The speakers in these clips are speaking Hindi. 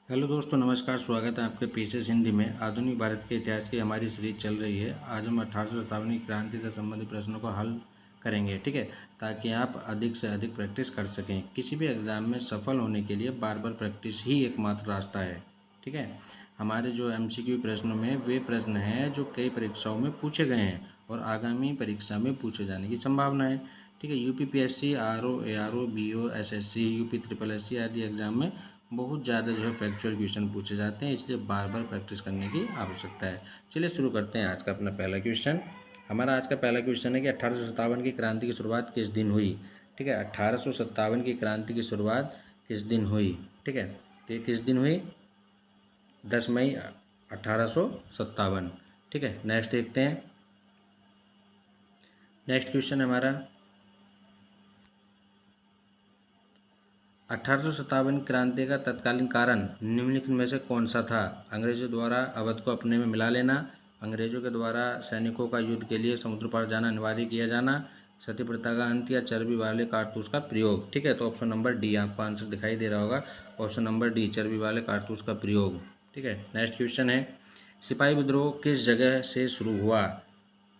हेलो दोस्तों, नमस्कार। स्वागत है आपके पीछे हिंदी में। आधुनिक भारत के इतिहास की हमारी सीरीज चल रही है। आज हम 1857 की क्रांति से संबंधित प्रश्नों को हल करेंगे, ठीक है, ताकि आप अधिक से अधिक प्रैक्टिस कर सकें। किसी भी एग्ज़ाम में सफल होने के लिए बार बार प्रैक्टिस ही एकमात्र रास्ता है, ठीक है। हमारे जो MCQ प्रश्नों में वे प्रश्न हैं जो कई परीक्षाओं में पूछे गए हैं और आगामी परीक्षा में पूछे जाने की संभावना है, ठीक है। UPPSC, RO, ARO, BO, SSC, UP SSSC आदि एग्जाम में बहुत ज़्यादा जो है फैक्चुअल क्वेश्चन पूछे जाते हैं, इसलिए बार बार प्रैक्टिस करने की आवश्यकता है। चलिए शुरू करते हैं आज का अपना पहला क्वेश्चन। हमारा आज का पहला क्वेश्चन है कि 1857 की क्रांति की शुरुआत किस दिन हुई, ठीक है। 1857 की क्रांति की शुरुआत किस दिन हुई, ठीक है। तो ये किस दिन हुई? 10 मई 1857, ठीक है। नेक्स्ट देखते हैं। नेक्स्ट क्वेश्चन हमारा 1857 क्रांति का तत्कालीन कारण निम्नलिखित में से कौन सा था? अंग्रेजों द्वारा अवध को अपने में मिला लेना, अंग्रेजों के द्वारा सैनिकों का युद्ध के लिए समुद्र पार जाना अनिवार्य किया जाना, सती प्रथा का अंत या चर्बी वाले कारतूस का प्रयोग, ठीक है। तो ऑप्शन नंबर डी आपको आंसर दिखाई दे रहा होगा। ऑप्शन नंबर डी, चर्बी वाले कारतूस का प्रयोग, ठीक है। नेक्स्ट क्वेश्चन है सिपाही विद्रोह किस जगह से शुरू हुआ,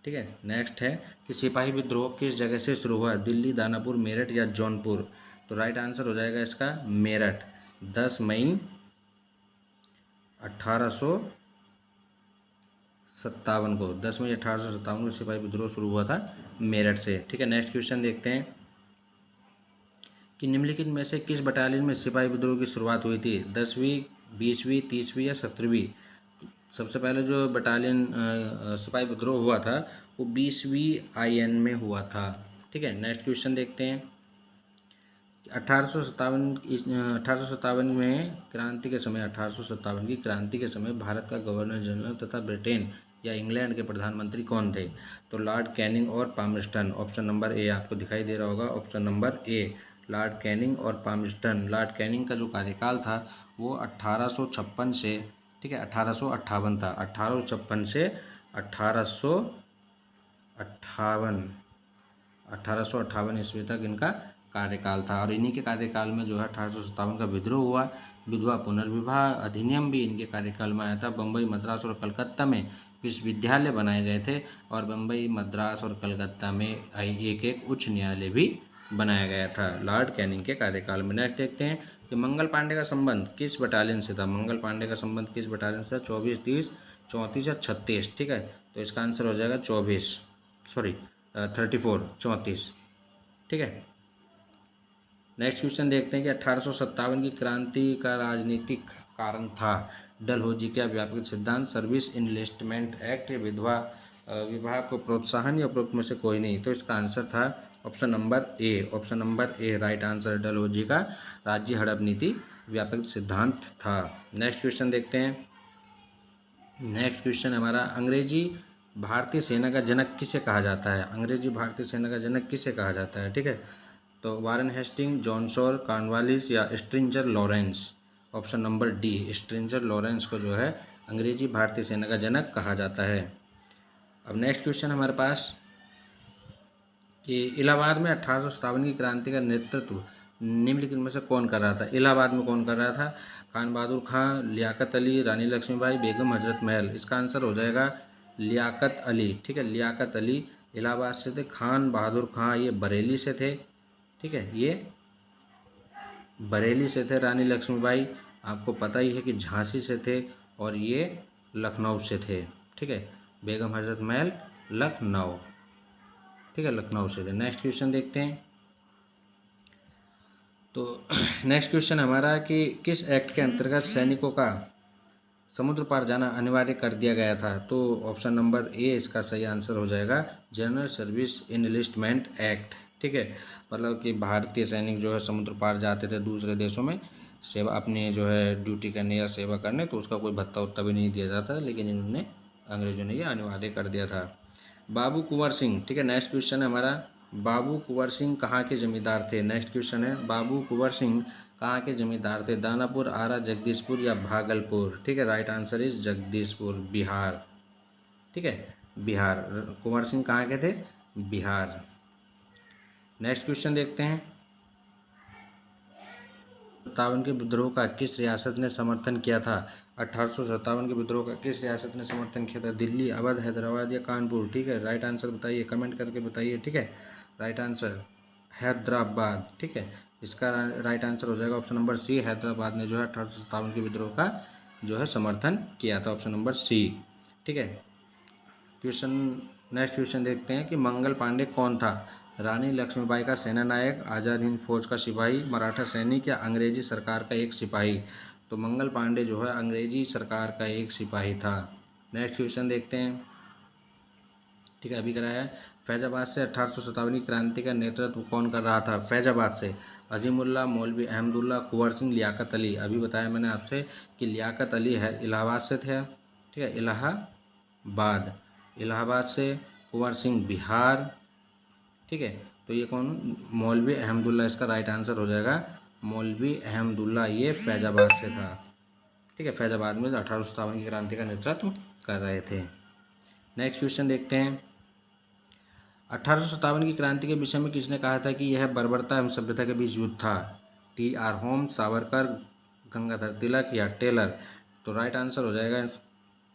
ठीक है। नेक्स्ट है कि सिपाही विद्रोह किस जगह से शुरू हुआ? दिल्ली, दानापुर, मेरठ या जौनपुर? तो राइट आंसर हो जाएगा इसका मेरठ। 10 मई 1857 को 10 मई 1857 को सिपाही विद्रोह शुरू हुआ था मेरठ से, ठीक है। नेक्स्ट क्वेश्चन देखते हैं कि निम्नलिखित में से किस बटालियन में सिपाही विद्रोह की शुरुआत हुई थी? 10वीं, 20वीं, 30वीं या 17वीं? सबसे पहले जो बटालियन सिपाही विद्रोह हुआ था वो 20वीं IN में हुआ था, ठीक है। नेक्स्ट क्वेश्चन देखते हैं 1857 में क्रांति के समय 1857 की क्रांति के समय भारत का गवर्नर जनरल तथा ब्रिटेन या इंग्लैंड के प्रधानमंत्री कौन थे? तो लॉर्ड कैनिंग और पामस्टन। ऑप्शन नंबर ए आपको दिखाई दे रहा होगा। Option number A, Lord Canning और पामस्टन। लॉर्ड कैनिंग का जो कार्यकाल था वो 1856 से, ठीक है, 1858 था। 1856 से 1858 ईस्वी तक इनका कार्यकाल था और इन्हीं के कार्यकाल में जो है 1857 का विद्रोह हुआ। विधवा पुनर्विवाह अधिनियम भी इनके कार्यकाल में आया था। बम्बई, मद्रास और कलकत्ता में विश्वविद्यालय बनाए गए थे और बम्बई, मद्रास और कलकत्ता में एक एक उच्च न्यायालय भी बनाया गया था लॉर्ड कैनिंग के कार्यकाल में। नेक्स्ट देखते हैं कि मंगल पांडे का संबंध किस बटालियन से था? मंगल पांडे का संबंध किस बटालियन से था? 24, 30, 34 या 36, ठीक है। तो इसका आंसर हो जाएगा 34, सॉरी 34, 34, ठीक है। नेक्स्ट क्वेश्चन देखते हैं कि 1857 की क्रांति का राजनीतिक कारण था। डलहौजी का व्यापक सिद्धांत, सर्विस इनलिस्टमेंट एक्ट, विधवा विवाह को प्रोत्साहन या उपरोक्त में से कोई नहीं? तो इसका आंसर था option number A. Option number A right answer. Dalhousie का राज्य हड़प नीति व्यापक सिद्धांत था। नेक्स्ट क्वेश्चन देखते हैं। नेक्स्ट क्वेश्चन हमारा अंग्रेजी भारतीय सेना का जनक किसे कहा जाता है? अंग्रेजी भारतीय सेना का जनक किसे कहा जाता है, ठीक है। तो Warren Hastings, John Shore, Cornwallis या Stringer Lawrence? Option number D, Stringer Lawrence को जो है अंग्रेजी भारतीय सेना का जनक कहा जाता है। अब नेक्स्ट क्वेश्चन हमारे पास कि इलाहाबाद में 1857 की क्रांति का नेतृत्व निम्नलिखित में से कौन कर रहा था? इलाहाबाद में कौन कर रहा था? खान बहादुर खां, लियाकत अली, रानी लक्ष्मीबाई, बेगम हजरत महल? इसका आंसर हो जाएगा लियाकत अली, ठीक है। लियाकत अली इलाहाबाद से थे। खान बहादुर खां ये बरेली से थे, ठीक है, ये बरेली से थे। रानी लक्ष्मीबाई आपको पता ही है कि झांसी से थे और ये लखनऊ से थे, ठीक है। बेगम हजरत महल लखनऊ, ठीक है, लखनऊ से थे। नेक्स्ट क्वेश्चन देखते हैं। तो नेक्स्ट क्वेश्चन हमारा कि किस एक्ट के अंतर्गत सैनिकों का समुद्र पार जाना अनिवार्य कर दिया गया था? तो ऑप्शन नंबर ए इसका सही आंसर हो जाएगा, जनरल सर्विस इनलिस्टमेंट एक्ट, ठीक है। मतलब कि भारतीय सैनिक जो है समुद्र पार जाते थे दूसरे देशों में सेवा अपनी जो है ड्यूटी करने या सेवा करने, तो उसका कोई भत्ता उत्ता भी नहीं दिया जाता, लेकिन इन्होंने अंग्रेजों ने ये अनिवार्य कर दिया था। बाबू कुंवर सिंह, ठीक है। नेक्स्ट क्वेश्चन है हमारा बाबू कुंवर सिंह कहाँ के जमींदार थे? नेक्स्ट क्वेश्चन है बाबू कुंवर सिंह कहाँ के जमींदार थे? दानापुर, आरा, जगदीशपुर या भागलपुर? ठीक है, right answer is Jagdishpur, Bihar, ठीक है, बिहार। कुंवर सिंह कहाँ के थे? बिहार। नेक्स्ट क्वेश्चन देखते हैं के विद्रोह का किस रियासत ने समर्थन किया था? 1857 के विद्रोह का किस रियासत ने समर्थन किया था? दिल्ली, अवध, हैदराबाद या कानपुर? ठीक है, राइट आंसर बताइए, कमेंट करके बताइए। ठीक है, राइट आंसर हैदराबाद। ठीक है, इसका राइट आंसर हो जाएगा ऑप्शन नंबर सी। हैदराबाद ने जो है 1857 के विद्रोह का जो है समर्थन किया था, ऑप्शन नंबर सी। ठीक है, क्वेश्चन नेक्स्ट क्वेश्चन देखते हैं कि मंगल पांडे कौन था? रानी लक्ष्मीबाई का सेना नायक, आज़ाद हिंद फौज का सिपाही, मराठा सैनिक या अंग्रेजी सरकार का एक सिपाही? तो मंगल पांडे जो है अंग्रेजी सरकार का एक सिपाही था। नेक्स्ट क्वेश्चन देखते हैं। ठीक है, अभी करा है फैजाबाद से 1857 की क्रांति का नेतृत्व कौन कर रहा था? फैजाबाद से अजीमुल्ला, मौलवी अहमदुल्ला, कुंवर सिंह, लियाकत अली। अभी बताया मैंने आपसे कि लियाकत अली है इलाहाबाद से थे। ठीक है, इलाहाबाद से, कुंवर सिंह बिहार। ठीक है, तो ये कौन? मौलवी अहमदुल्ला इसका राइट आंसर हो जाएगा। मौलवी अहमदुल्ला ये फैजाबाद से था। ठीक है, फैजाबाद में 1857 की क्रांति का नेतृत्व कर रहे थे। नेक्स्ट क्वेश्चन देखते हैं। 1857 की क्रांति के विषय में किसने कहा था कि यह बर्बरता एवं सभ्यता के बीच युद्ध था? टी.आर. होम्स, सावरकर, गंगाधर तिलक या टेलर? तो राइट आंसर हो जाएगा।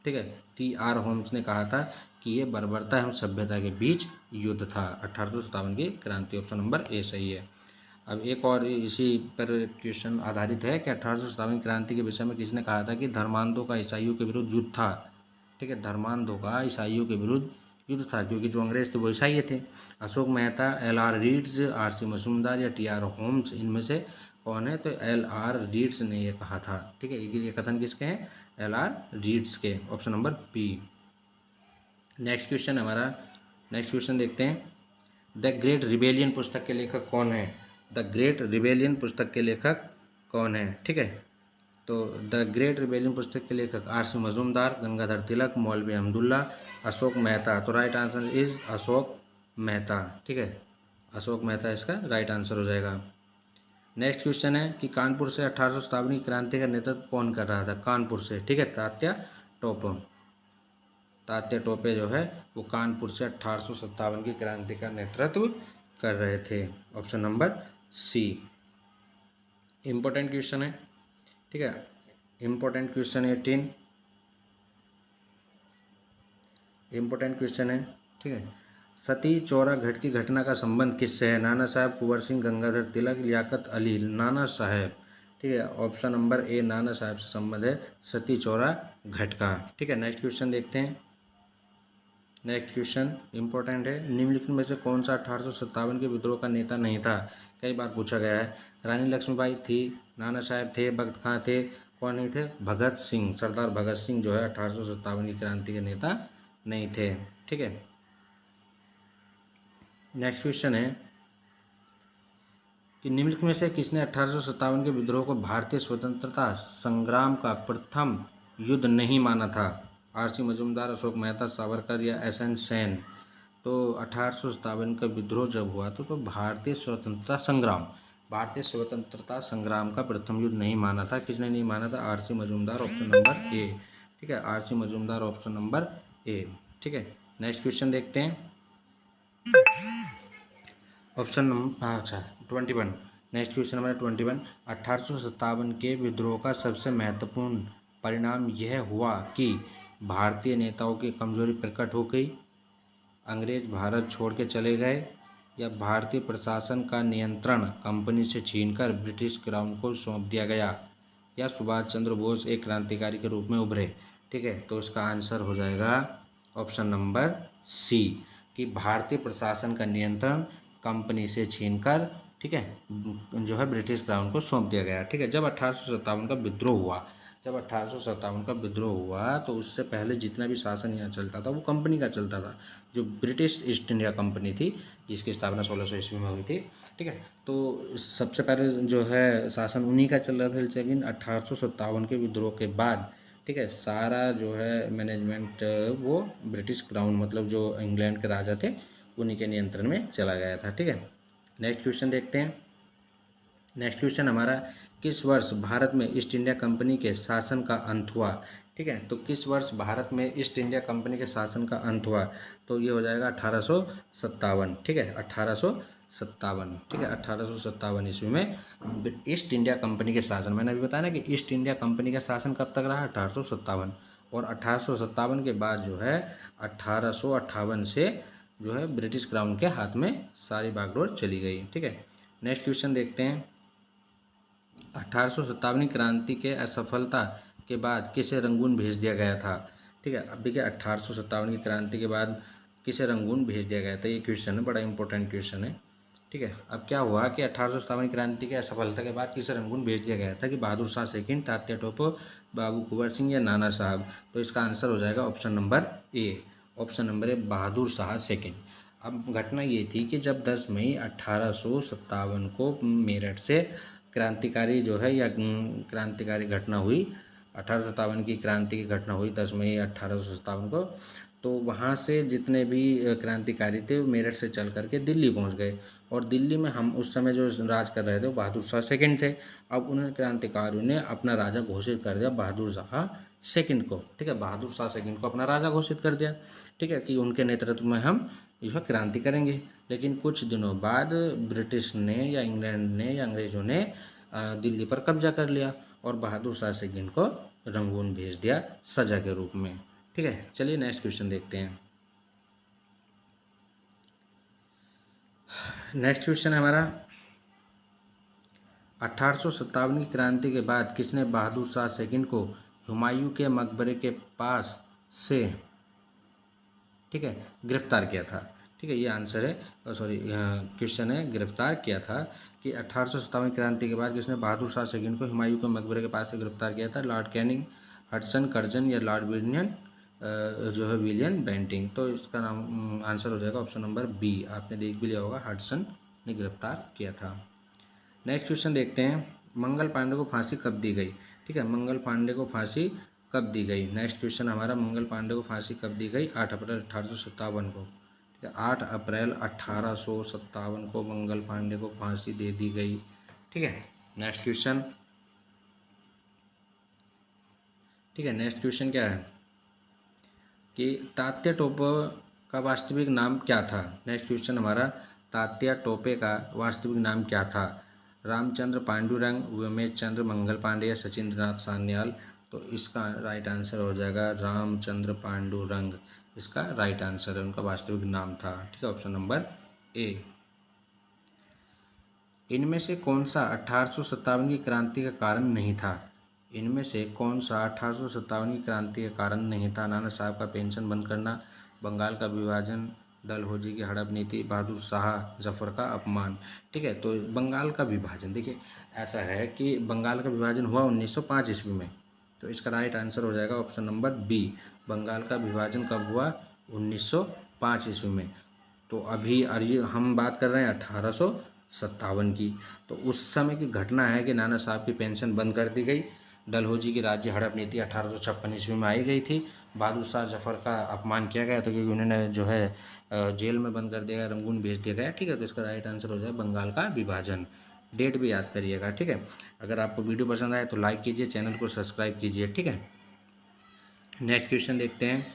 ठीक है, टी.आर. होम्स ने कहा था कि ये बर्बरता एवं सभ्यता के बीच युद्ध था। 1857 की क्रांति, ऑप्शन नंबर ए सही है। अब एक और इसी पर क्वेश्चन आधारित है कि 1857 की क्रांति के विषय में किसने कहा था कि धर्मांधों का ईसाइयों के विरुद्ध युद्ध था? ठीक है, धर्मांधों का ईसाइयों के विरुद्ध युद्ध था, क्योंकि जो अंग्रेज थे वो ईसाई थे। Ashok Mehta, L R. Reeds, R C. Majumdar या टी.आर. होम्स, इनमें से कौन है? तो एल.आर. रीड्स ने ये कहा था। ठीक है, ये कथन किसके हैं? एल.आर. रीड्स के, option number B. Next question हमारा, नेक्स्ट क्वेश्चन देखते हैं। द ग्रेट रिबेलियन पुस्तक के लेखक कौन है? द ग्रेट रिबेलियन पुस्तक के लेखक कौन है? ठीक है, तो द ग्रेट रिबेलियन पुस्तक के लेखक आर.सी. मजूमदार, गंगाधर तिलक, मौलवी अहमदुल्ला, अशोक मेहता। तो right answer is Ashok Mehta. ठीक है, अशोक मेहता इसका राइट आंसर हो जाएगा। नेक्स्ट क्वेश्चन है कि कानपुर से 1857 की क्रांति का नेतृत्व कौन कर रहा था? कानपुर से, ठीक है, तात्या टोपे जो है वो कानपुर से 1857 की क्रांति का नेतृत्व कर रहे थे, option number C. Important question है। ठीक है, इम्पोर्टेंट क्वेश्चन 18, इम्पोर्टेंट क्वेश्चन है। ठीक है, सती चौरा घाट की घटना का संबंध किससे है? नाना साहब, कुंवर सिंह, गंगाधर तिलक, लियाकत अली? नाना साहब। ठीक है, ऑप्शन नंबर ए नाना साहब से संबंध है सती चौरा घाट का। ठीक है, नेक्स्ट क्वेश्चन देखते हैं। नेक्स्ट क्वेश्चन इंपॉर्टेंट है। निम्नलिखित में से कौन सा 1857 के विद्रोह का नेता नहीं था? कई बार पूछा गया है। रानी लक्ष्मीबाई थी, नाना साहब थे, भगत खां थे, कौन नहीं थे? भगत सिंह, सरदार भगत सिंह जो है 1857 की क्रांति के नेता नहीं थे। ठीक है, नेक्स्ट क्वेश्चन है कि निम्नलिखित में से किसने 1857 के विद्रोह को भारतीय स्वतंत्रता संग्राम का प्रथम युद्ध नहीं माना था? आर.सी. मजूमदार, अशोक मेहता, सावरकर या एस.एन. सेन? तो 1857 का विद्रोह जब हुआ तो भारतीय स्वतंत्रता संग्राम का प्रथम युद्ध नहीं माना था। किसने नहीं माना था? RC. Majumdar, option number A. ठीक है, RC. Majumdar, option number A. ठीक है, नेक्स्ट क्वेश्चन देखते हैं। Option number 21। Next question number 21। 1857 के विद्रोह का सबसे महत्वपूर्ण परिणाम यह हुआ कि भारतीय नेताओं की कमजोरी प्रकट हो गई, अंग्रेज भारत छोड़ के चले गए, या भारतीय प्रशासन का नियंत्रण कंपनी से छीनकर ब्रिटिश क्राउन को सौंप दिया गया, या सुभाष चंद्र बोस एक क्रांतिकारी के रूप में उभरे? ठीक है, तो इसका आंसर हो जाएगा ऑप्शन नंबर सी कि भारतीय प्रशासन का नियंत्रण कंपनी से छीनकर, ठीक है, जो है ब्रिटिश क्राउन को सौंप दिया गया। ठीक है, जब 1857 का विद्रोह हुआ तो उससे पहले जितना भी शासन यहाँ चलता था वो कंपनी का चलता था, जो ब्रिटिश ईस्ट इंडिया कंपनी थी, जिसकी स्थापना 1600 ईस्वी में हुई थी। ठीक है, तो सबसे पहले जो है शासन उन्हीं का चल रहा था, लेकिन 1857 के विद्रोह के बाद, ठीक है, सारा जो है मैनेजमेंट वो ब्रिटिश क्राउन मतलब जो इंग्लैंड के राजा थे उन्हीं के नियंत्रण में चला गया था। ठीक है, नेक्स्ट क्वेश्चन देखते हैं। नेक्स्ट क्वेश्चन हमारा, किस वर्ष भारत में ईस्ट इंडिया कंपनी के शासन का अंत हुआ? ठीक है, तो किस वर्ष भारत में ईस्ट इंडिया कंपनी के शासन का अंत हुआ? तो ये हो जाएगा 1857। ठीक है, 1857। सत्तावन, ठीक है, 1857 ईस्वी में ईस्ट इंडिया कंपनी के शासन, मैंने अभी बताया ना कि ईस्ट इंडिया कंपनी का शासन कब तक रहा, 1857, और 1857 के बाद जो है 1858 से जो है ब्रिटिश क्राउन के हाथ में सारी बागडोर चली गई, ठीक है। नेक्स्ट क्वेश्चन देखते हैं। 1857 क्रांति के असफलता के बाद किसे रंगून भेज दिया गया था, ठीक है। अब देखिए 1857 की क्रांति के बाद किसे रंगून भेज दिया गया था, ये क्वेश्चन है, बड़ा इंपॉर्टेंट क्वेश्चन है, ठीक है। अब क्या हुआ कि 1857 क्रांति के असफलता के बाद किसे रंगून भेज दिया गया था, कि बहादुर शाह सेकंड, तात्या टोपे, बाबू कुंवर सिंह या नाना साहब। तो इसका आंसर हो जाएगा option number A, option number A, Bahadur Shah second. अब घटना ये थी कि जब 10 मई 1857 को मेरठ से क्रांतिकारी जो है या क्रांतिकारी घटना हुई, 1857 की क्रांति की घटना हुई 10 मई 1857 को, तो वहाँ से जितने भी क्रांतिकारी थे वो मेरठ से चल करके दिल्ली पहुँच गए, और दिल्ली में हम उस समय जो राज कर रहे थे वो बहादुर शाह सेकंड थे। अब उन्होंने क्रांतिकारियों ने अपना राजा घोषित कर दिया बहादुर शाह सेकंड को, ठीक है, बहादुर शाह सेकंड को अपना राजा घोषित कर दिया, ठीक है, कि उनके नेतृत्व में हम जो है क्रांति करेंगे। लेकिन कुछ दिनों बाद ब्रिटिश ने या इंग्लैंड ने या अंग्रेज़ों ने दिल्ली पर कब्जा कर लिया और बहादुर शाह सेकंड को रंगून भेज दिया सजा के रूप में, ठीक है। चलिए नेक्स्ट क्वेश्चन देखते हैं। नेक्स्ट क्वेश्चन है हमारा, 1857 की क्रांति के बाद किसने बहादुर शाह सेकंड को हुमायूं के मकबरे के पास से, ठीक है, गिरफ्तार किया था, ठीक है, ये आंसर है, सॉरी क्वेश्चन है, गिरफ्तार किया था कि 1857 क्रांति के बाद किसने बहादुर शाह सेकंड को हुमायूं के मकबरे के पास से गिरफ्तार किया था, लॉर्ड कैनिंग, हडसन कर्जन या लॉर्ड विलियन जो है विलियन बेंटिंग। तो इसका नाम आंसर हो जाएगा ऑप्शन नंबर बी, आपने देख भी लिया होगा, हडसन ने गिरफ्तार किया था। नेक्स्ट क्वेश्चन देखते हैं, मंगल पांडे को फांसी कब दी गई, ठीक है, मंगल पांडे को फांसी कब दी गई। नेक्स्ट क्वेश्चन हमारा, मंगल पांडे को फांसी कब दी गई, 8 अप्रैल 1857 को, ठीक है, 8 अप्रैल 1857 को मंगल पांडे को फांसी दे दी गई, ठीक है। नेक्स्ट क्वेश्चन, ठीक है, नेक्स्ट क्वेश्चन क्या है कि तात्या टोपे का वास्तविक नाम क्या था। नेक्स्ट क्वेश्चन हमारा, तात्या टोपे का वास्तविक नाम क्या था, रामचंद्र पांडुरंग, उमेश चंद्र मंगल पांडे या सचिंद्रनाथ सान्याल। तो इसका राइट आंसर हो जाएगा रामचंद्र पांडुरंग, इसका राइट आंसर है, उनका वास्तविक नाम था, ठीक है, ऑप्शन नंबर ए। इनमें से कौन सा 1857 की क्रांति का कारण नहीं था, इनमें से कौन सा 1857 की क्रांति का कारण नहीं था, नाना साहब का पेंशन बंद करना, बंगाल का विभाजन, डलहौजी की हड़प नीति, बहादुर शाह जफर का अपमान, ठीक है। तो बंगाल का विभाजन, देखिए ऐसा है कि बंगाल का विभाजन हुआ 1905 ईस्वी में, तो इसका राइट आंसर हो जाएगा ऑप्शन नंबर बी, बंगाल का विभाजन कब हुआ, 1905 ईस्वी में। तो अभी हम बात कर रहे हैं 1857 की, तो उस समय की घटना है कि नाना साहब की पेंशन बंद कर दी गई, डलहौजी की राज्य हड़प नीति 1856 ईस्वी में आई गई थी, बहादुर शाह जफर का अपमान किया गया, तो क्योंकि उन्होंने जो है जेल में बंद कर दिया गया, रंगून भेज दिया गया, ठीक है। तो इसका राइट आंसर हो जाए बंगाल का विभाजन। डेट भी याद करिएगा, ठीक है। अगर आपको वीडियो पसंद आए तो लाइक कीजिए, चैनल को सब्सक्राइब कीजिए, ठीक है। नेक्स्ट क्वेश्चन देखते हैं।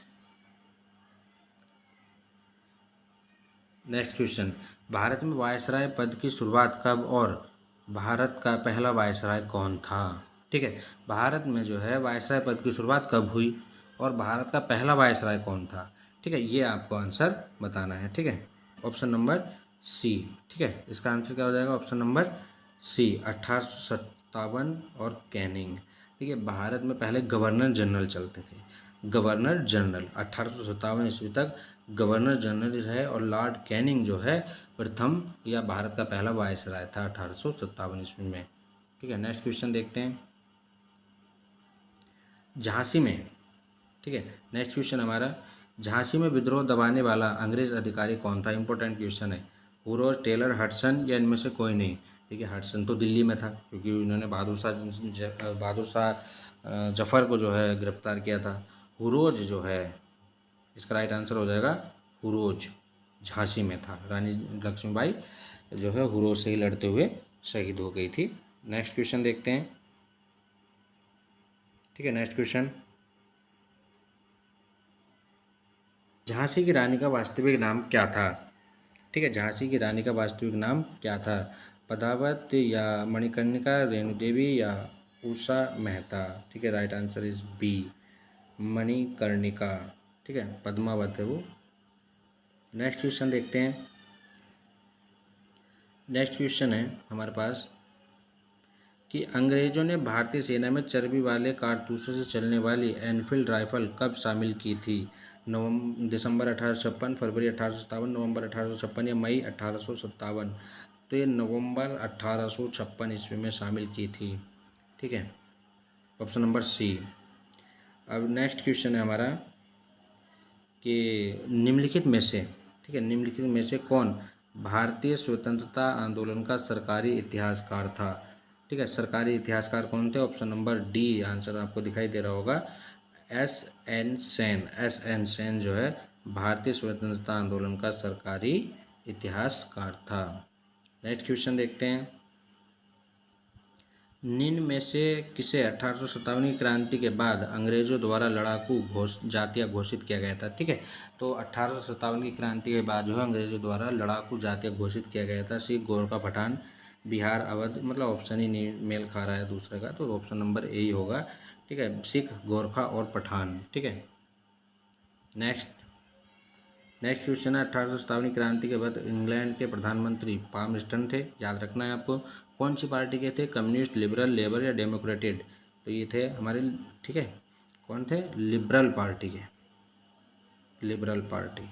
नेक्स्ट क्वेश्चन, भारत में वायसराय पद की शुरुआत कब और भारत का पहला वायसराय कौन था, ठीक है। भारत में जो है वायसराय पद की शुरुआत कब हुई और भारत का पहला वायसराय कौन था, ठीक है, ये आपको आंसर बताना है, ठीक है, ऑप्शन नंबर सी, ठीक है। इसका आंसर क्या हो जाएगा, ऑप्शन नंबर सी, 1857 और कैनिंग, ठीक है। भारत में पहले गवर्नर जनरल चलते थे, गवर्नर जनरल 1857 ईस्वी तक गवर्नर जनरल है, और लॉर्ड कैनिंग जो है प्रथम या भारत का पहला वायसराय था 1857 ईस्वी में, ठीक है। नेक्स्ट क्वेश्चन देखते हैं, झांसी में, ठीक है, नेक्स्ट क्वेश्चन हमारा, झांसी में विद्रोह दबाने वाला अंग्रेज अधिकारी कौन था, इंपॉर्टेंट क्वेश्चन है, हुरोज, टेलर, हडसन या इनमें से कोई नहीं, ठीक है। हडसन तो दिल्ली में था क्योंकि उन्होंने बहादुर शाह जफर को जो है गिरफ्तार किया था। हुरोज जो है, इसका राइट आंसर हो जाएगा हुरोज, झांसी में था, रानी लक्ष्मीबाई जो है हुरोज से ही लड़ते हुए शहीद हो गई थी। नेक्स्ट क्वेश्चन देखते हैं, ठीक है। नेक्स्ट क्वेश्चन, झांसी की रानी का वास्तविक नाम क्या था, ठीक है, झांसी की रानी का वास्तविक नाम क्या था? पद्मावत या मणिकर्णिका, रेणु देवी या उषा मेहता? ठीक है, right answer is B, Manikarnika. ठीक है, पद्मावत है वो। नेक्स्ट क्वेश्चन देखते हैं। नेक्स्ट क्वेश्चन है हमारे पास कि अंग्रेजों ने भारतीय सेना में चर्बी वाले कारतूसों से चलने वाली एनफील्ड राइफल कब शामिल की थी? दिसंबर 1856, फरवरी 1857, नवंबर 1856 या मई 1857? तो ये नवंबर 1856 ईस्वी में शामिल की थी। ठीक है, ऑप्शन नंबर सी। अब नेक्स्ट क्वेश्चन है हमारा कि निम्नलिखित में से, ठीक है, निम्नलिखित में से कौन भारतीय स्वतंत्रता आंदोलन का सरकारी इतिहासकार था? ठीक है, सरकारी इतिहासकार कौन थे? ऑप्शन नंबर डी आंसर आपको दिखाई दे रहा होगा, S N Sen. S N Sen जो है भारतीय स्वतंत्रता आंदोलन का सरकारी इतिहासकार था। नेक्स्ट क्वेश्चन देखते हैं। निम्न में से किसे 1857 की क्रांति के बाद अंग्रेजों द्वारा लड़ाकू जातिया घोषित किया गया था? ठीक है, तो 1857 की क्रांति के बाद जो है अंग्रेजों द्वारा लड़ाकू जातिया घोषित किया गया था सिख, गोरखा, पठान, बिहार, अवध। मतलब ऑप्शन ही नहीं मेल खा रहा है दूसरे का, तो ऑप्शन नंबर ए ही होगा। ठीक है, सिख, गोरखा और पठान। ठीक है, नेक्स्ट क्वेश्चन है 1857 क्रांति के बाद इंग्लैंड के प्रधानमंत्री पामस्टन थे, याद रखना है आपको। कौन सी पार्टी के थे? कम्युनिस्ट, लिबरल, लेबर या डेमोक्रेटेड? तो ये थे हमारे, ठीक है, कौन थे? लिबरल पार्टी के, liberal party,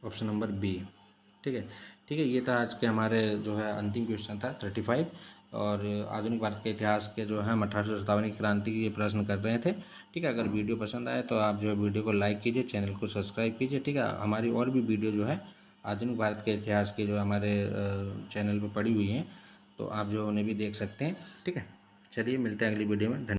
option number B. ठीक है, ठीक है, ये था आज के हमारे जो है अंतिम क्वेश्चन था 35। और आधुनिक भारत के इतिहास के जो है हम 1857 की क्रांति के प्रश्न कर रहे थे। ठीक है, अगर वीडियो पसंद आए तो आप जो है वीडियो को लाइक कीजिए, चैनल को सब्सक्राइब कीजिए। ठीक है, हमारी और भी वीडियो जो है आधुनिक भारत के इतिहास की जो हमारे चैनल पर पड़ी हुई हैं, तो आप जो उन्हें भी देख सकते हैं। ठीक है, चलिए मिलते हैं अगली वीडियो में। धन्यवाद।